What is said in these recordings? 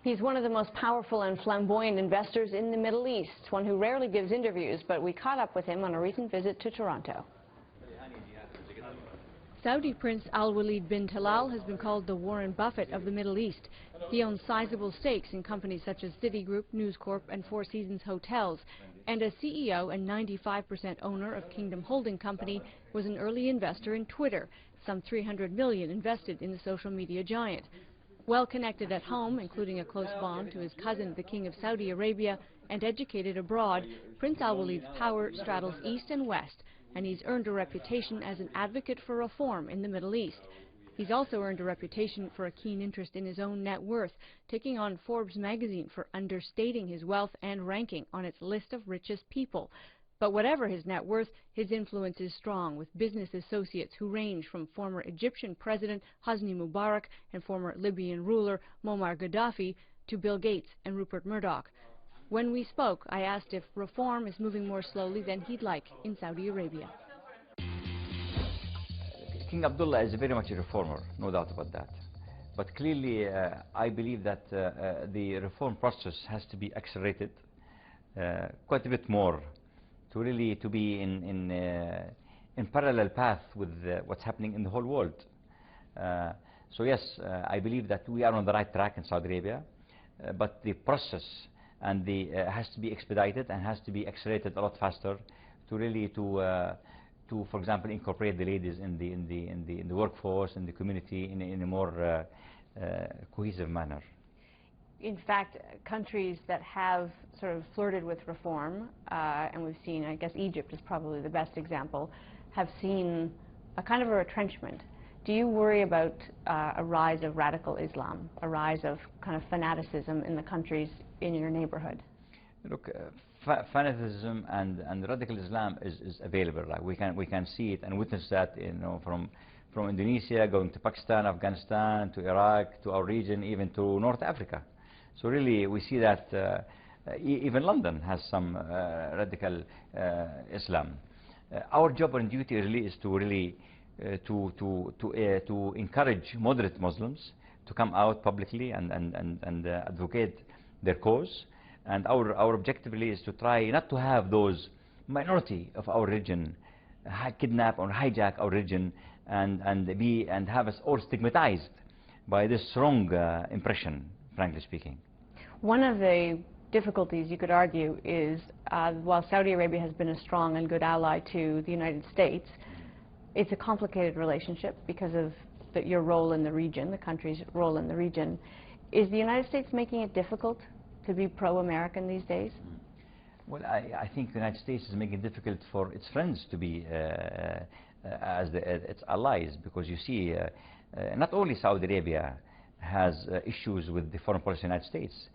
He's one of the most powerful and flamboyant investors in the Middle East, one who rarely gives interviews, but we caught up with him on a recent visit to Toronto. Saudi Prince Alwaleed bin Talal has been called the Warren Buffett of the Middle East. He owns sizable stakes in companies such as Citigroup, News Corp and Four Seasons Hotels. And as CEO and 95% owner of Kingdom Holding Company, was an early investor in Twitter, some $300 million invested in the social media giant. Well connected at home, including a close bond to his cousin, the King of Saudi Arabia, and educated abroad, Prince Alwaleed's power straddles east and west, and he's earned a reputation as an advocate for reform in the Middle East. He's also earned a reputation for a keen interest in his own net worth, taking on Forbes magazine for understating his wealth and ranking on its list of richest people. But whatever his net worth, his influence is strong, with business associates who range from former Egyptian President Hosni Mubarak and former Libyan ruler Muammar Gaddafi to Bill Gates and Rupert Murdoch. When we spoke, I asked if reform is moving more slowly than he'd like in Saudi Arabia. King Abdullah is very much a reformer, no doubt about that. But clearly, I believe that the reform process has to be accelerated quite a bit more to really be in parallel path with what's happening in the whole world. So yes, I believe that we are on the right track in Saudi Arabia, but the process and has to be expedited and has to be accelerated a lot faster to really for example, incorporate the ladies in the workforce, in the community, in a more cohesive manner. In fact, countries that have sort of flirted with reform, and we've seen, I guess Egypt is probably the best example, have seen a kind of a retrenchment. Do you worry about a rise of radical Islam, a rise of kind of fanaticism in the countries in your neighborhood? Look, fanaticism and radical Islam is available. Like we can see it and witness that, from Indonesia going to Pakistan, Afghanistan, to Iraq, to our region, even to North Africa. So really, we see that even London has some radical Islam. Our job and duty really is to really to encourage moderate Muslims to come out publicly and advocate their cause. And our objective really is to try not to have those minority of our religion kidnap or hijack our religion and have us all stigmatized by this wrong impression, frankly speaking. One of the difficulties, you could argue, is while Saudi Arabia has been a strong and good ally to the United States, it's a complicated relationship because of your role in the region, the country's role in the region. Is the United States making it difficult to be pro-American these days? Well, I think the United States is making it difficult for its friends to be as its allies, because you see, not only Saudi Arabia has issues with the foreign policy of the United States.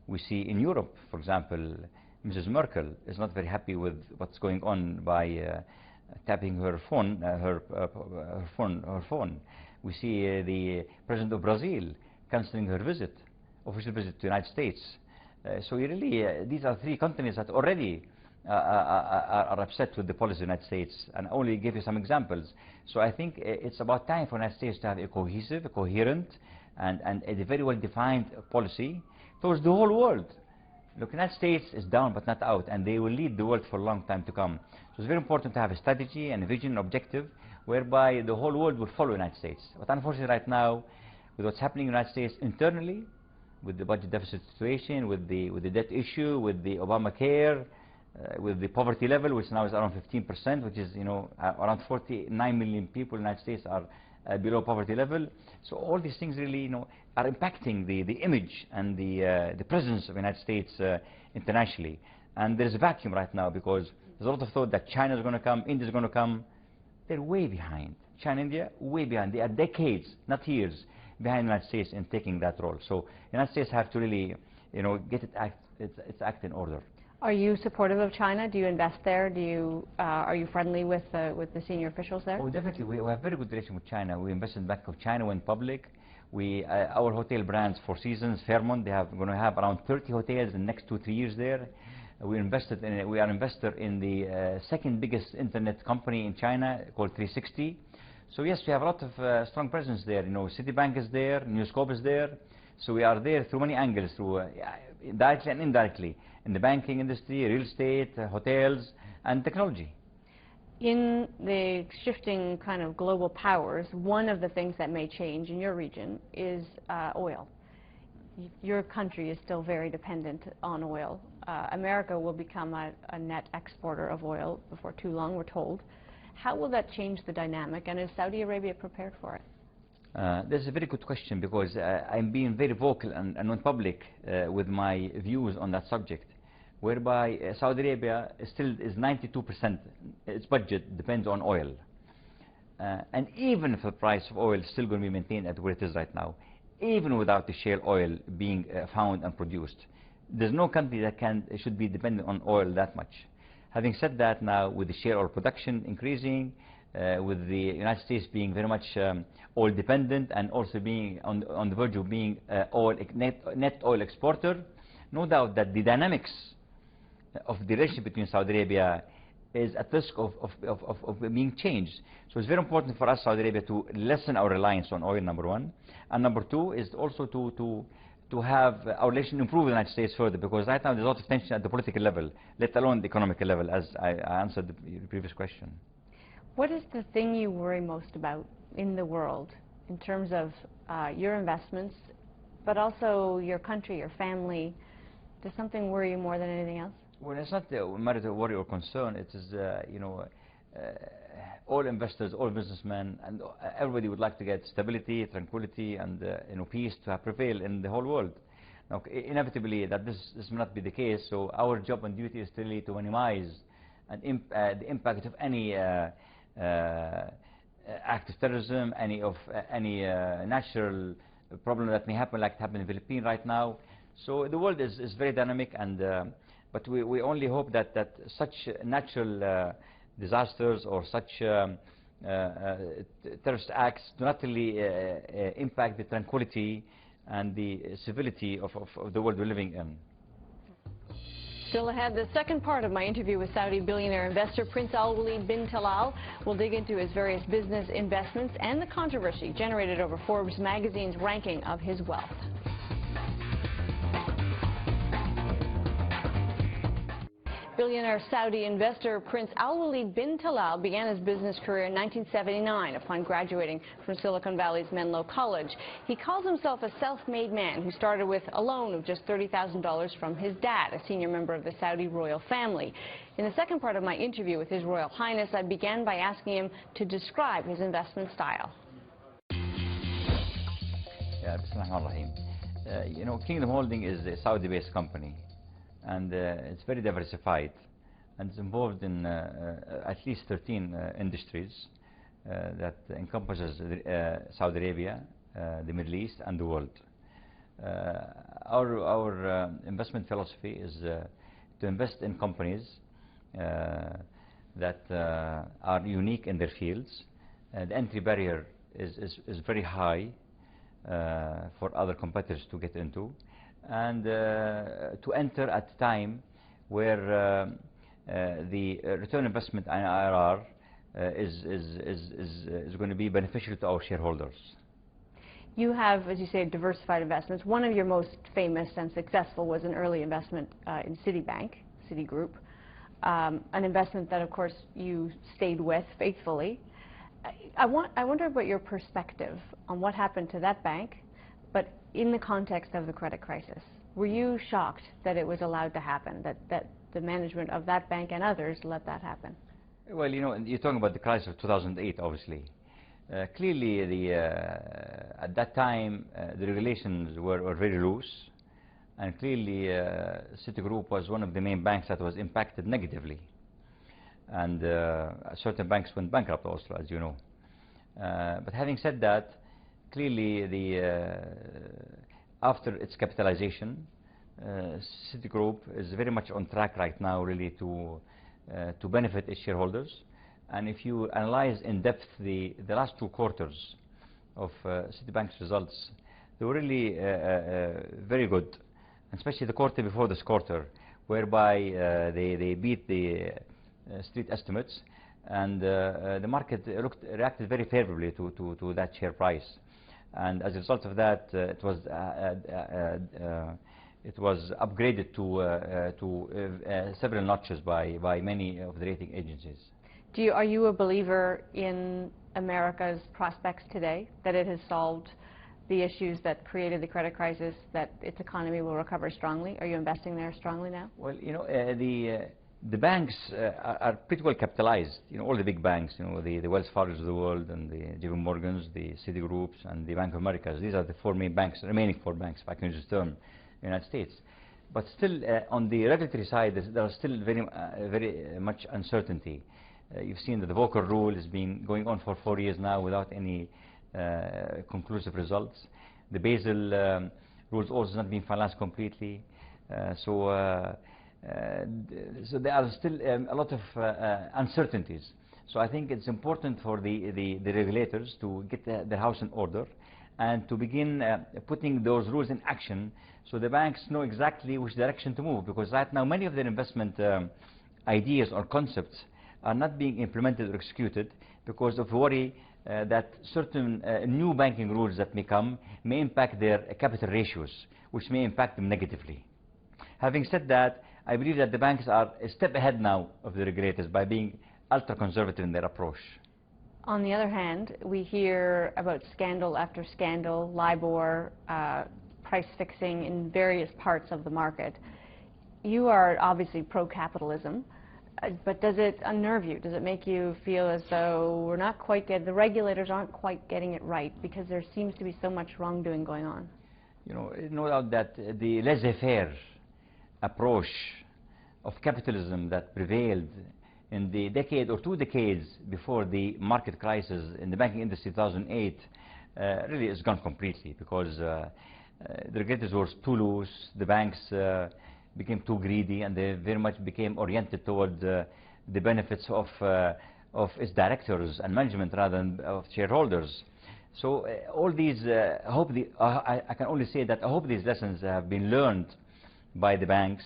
We see in Europe, for example, Mrs. Merkel is not very happy with what's going on by tapping her phone. We see the President of Brazil cancelling her official visit to the United States. So really, these are three continents that already are upset with the policy of the United States, and only give you some examples. So I think it's about time for the United States to have a cohesive, a coherent, and a very well-defined policy towards the whole world. Look, the United States is down but not out, and they will lead the world for a long time to come. So it's very important to have a strategy and a vision, objective, whereby the whole world will follow the United States. But unfortunately right now, with what's happening in the United States internally, with the budget deficit situation, with the debt issue, with the Obamacare, with the poverty level, which now is around 15%, which is, around 49 million people in the United States are below poverty level. So all these things really, are impacting the image and the presence of the United States internationally. And there's a vacuum right now, because there's a lot of thought that China is going to come, India is going to come. They're way behind. China and India, way behind. They are decades, not years, behind the United States in taking that role. So the United States have to really, get its act in order. Are you supportive of China? Do you invest there? Are you friendly with the senior officials there? Oh, definitely. We have very good relation with China. We invested in Bank of China, went public. Our hotel brands, Four Seasons, Fairmont, they are going to have around 30 hotels in the next 2-3 years there. We are investor in the second biggest internet company in China called 360. So yes, we have a lot of strong presence there. You know, Citibank is there, News Corp is there. So we are there through many angles, through directly and indirectly, in the banking industry, real estate, hotels, and technology. In the shifting kind of global powers, one of the things that may change in your region is oil. Your country is still very dependent on oil. America will become a net exporter of oil before too long, we're told. How will that change the dynamic, and is Saudi Arabia prepared for it? That's a very good question, because I'm being very vocal and on public with my views on that subject, whereby Saudi Arabia still is 92%, its budget depends on oil. And even if the price of oil is still going to be maintained at where it is right now, even without the shale oil being found and produced, there's no country that should be dependent on oil that much. Having said that, now with the shale oil production increasing, with the United States being very much oil dependent and also being on the verge of being net oil exporter, no doubt that the dynamics of the relationship between Saudi Arabia is at risk of being changed. So it's very important for us, Saudi Arabia, to lessen our reliance on oil, number one. And number two is also to have our relation improve with the United States further, because right now there's a lot of tension at the political level, let alone the economic level, as I answered the previous question. What is the thing you worry most about in the world in terms of your investments, but also your country, your family? Does something worry you more than anything else? Well, it's not a matter of worry or concern. It is, you know, all investors, all businessmen, and everybody would like to get stability, tranquility, and you know, peace to prevail in the whole world. Now, inevitably, that this may not be the case. So our job and duty is really to minimize the impact of any act of terrorism, any natural problem that may happen, like it happened in the Philippines right now. So the world is very dynamic, and but we only hope that such natural disasters or such terrorist acts do not really impact the tranquility and the civility of the world we're living in. Still ahead, the second part of my interview with Saudi billionaire investor Prince Alwaleed bin Talal. We'll dig into his various business investments and the controversy generated over Forbes magazine's ranking of his wealth. Billionaire Saudi investor Prince Alwaleed bin Talal began his business career in 1979 upon graduating from Silicon Valley's Menlo College. He calls himself a self-made man who started with a loan of just $30,000 from his dad, a senior member of the Saudi royal family. In the second part of my interview with His Royal Highness, I began by asking him to describe his investment style. Yeah, Bismillahirrahmanirrahim. You know, Kingdom Holding is a Saudi-based company, and it's very diversified, and it's involved in at least 13 industries that encompasses Saudi Arabia, the Middle East, and the world. Our investment philosophy is to invest in companies that are unique in their fields. The entry barrier is very high for other competitors to get into, and to enter at a time where the return investment and IRR is going to be beneficial to our shareholders. You have, as you say, diversified investments. One of your most famous and successful was an early investment in Citigroup, an investment that, of course, you stayed with faithfully. I wonder about your perspective on what happened to that bank, but in the context of the credit crisis. Were you shocked that it was allowed to happen, that the management of that bank and others let that happen? Well, you know, you're talking about the crisis of 2008, obviously. Clearly, at that time, the regulations were very loose, and clearly Citigroup was one of the main banks that was impacted negatively. And certain banks went bankrupt also, as you know. But having said that, clearly after its capitalization, Citigroup is very much on track right now, really, to benefit its shareholders. And if you analyze in depth the last 2 quarters of Citibank's results, they were really very good, especially the quarter before this quarter, whereby they beat the street estimates. and the market reacted very favorably to that share price. And as a result of that, it was upgraded to several notches by many of the rating agencies. Are you a believer in America's prospects today, that it has solved the issues that created the credit crisis, that its economy will recover strongly? Are you investing there strongly now? Well, you know, the banks are pretty well capitalized. You know, all the big banks, you know, the Wells Fargo's of the world, and the JP Morgans, the Citigroups, and the Bank of America. These are the four main banks, remaining four banks, if I can use the term, in the United States. But still, on the regulatory side, there are still very much uncertainty. You've seen that the Volcker rule has been going on for 4 years now without any conclusive results. The Basel rules also not being finalized completely. So there are still a lot of uncertainties. So I think it's important for the regulators to get their house in order and to begin putting those rules in action, so the banks know exactly which direction to move. Because right now many of their investment ideas or concepts are not being implemented or executed because of worry that certain new banking rules that may come may impact their capital ratios, which may impact them negatively. Having said that, I believe that the banks are a step ahead now of the regulators by being ultra-conservative in their approach. On the other hand, we hear about scandal after scandal, LIBOR, price fixing in various parts of the market. You are obviously pro-capitalism. But does it unnerve you? Does it make you feel as though the regulators aren't quite getting it right because there seems to be so much wrongdoing going on? You know, no doubt that the laissez-faire approach of capitalism that prevailed in the decade or 2 decades before the market crisis in the banking industry 2008 really is gone completely, because the regulators were too loose, the banks became too greedy, and they very much became oriented toward the benefits of its directors and management rather than of shareholders. So all these, I can only say that I hope these lessons have been learned by the banks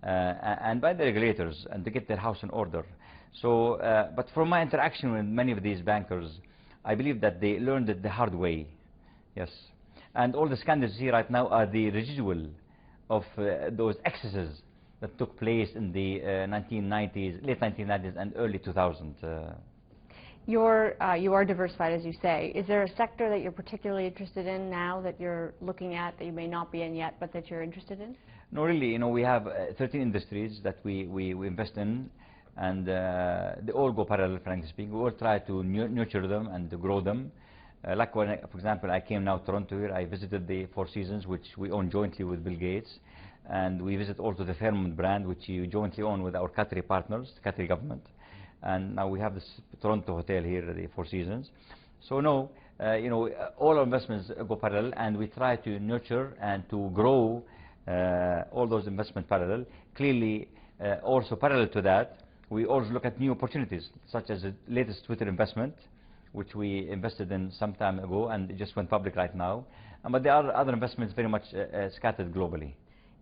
and by the regulators, and to get their house in order. So, but from my interaction with many of these bankers, I believe that they learned it the hard way. Yes, and all the scandals here right now are the residual of those excesses that took place in the 1990s, late 1990s and early 2000s. You are diversified, as you say. Is there a sector that you're particularly interested in now that you're looking at that you may not be in yet, but that you're interested in? No, really. You know, we have 13 industries that we invest in, and they all go parallel, frankly speaking. We all try to nurture them and to grow them. Like when, for example, I came now to Toronto here, I visited the Four Seasons, which we own jointly with Bill Gates, and we visit also the Fairmont brand, which we jointly own with our Qatari partners, the Qatari government. And now we have this Toronto hotel here, the Four Seasons. So no, you know, all our investments go parallel, and we try to nurture and to grow all those investments parallel. Clearly, also parallel to that, we also look at new opportunities, such as the latest Twitter investment, which we invested in some time ago, and it just went public right now. But there are other investments very much scattered globally.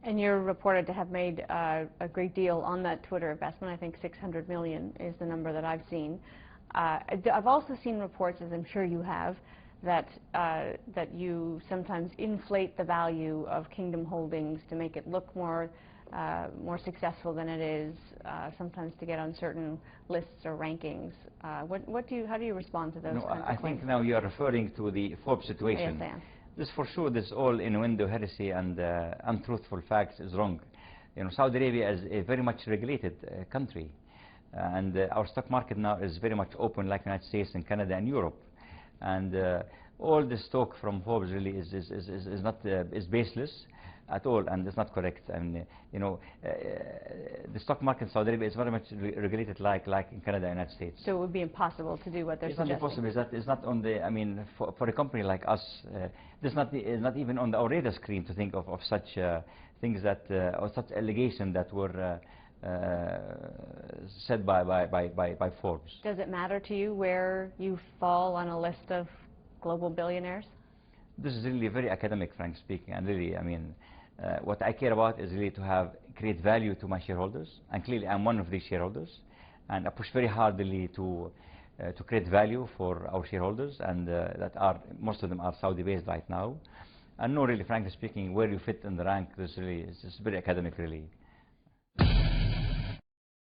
And you're reported to have made a great deal on that Twitter investment. I think 600 million is the number that I've seen. I've also seen reports, as I'm sure you have, that you sometimes inflate the value of Kingdom Holdings to make it look more successful than it is, sometimes to get on certain lists or rankings. How do you respond to those kinds of claims? I think now you are referring to the Forbes situation. Yes, I am. This for sure, this all innuendo, heresy, and untruthful facts is wrong. You know, Saudi Arabia is a very much regulated country, and our stock market now is very much open, like the United States and Canada and Europe. And all this talk from Forbes really is baseless at all, and it's not correct. And you know, the stock market in Saudi Arabia is very much regulated like in Canada and United States. So it would be impossible to do what they're suggesting. It's not impossible. It's not on the. I mean, for a company like us, this is not even on our radar screen to think of such things that or such allegations that were said by Forbes. Does it matter to you where you fall on a list of global billionaires? This is really very academic, frankly speaking, and really, I mean, what I care about is really to create value to my shareholders, and clearly I'm one of these shareholders, and I push very hardly to create value for our shareholders, and most of them are Saudi based right now. And no, really, frankly speaking, where you fit in the rank, this really is just very academic, really.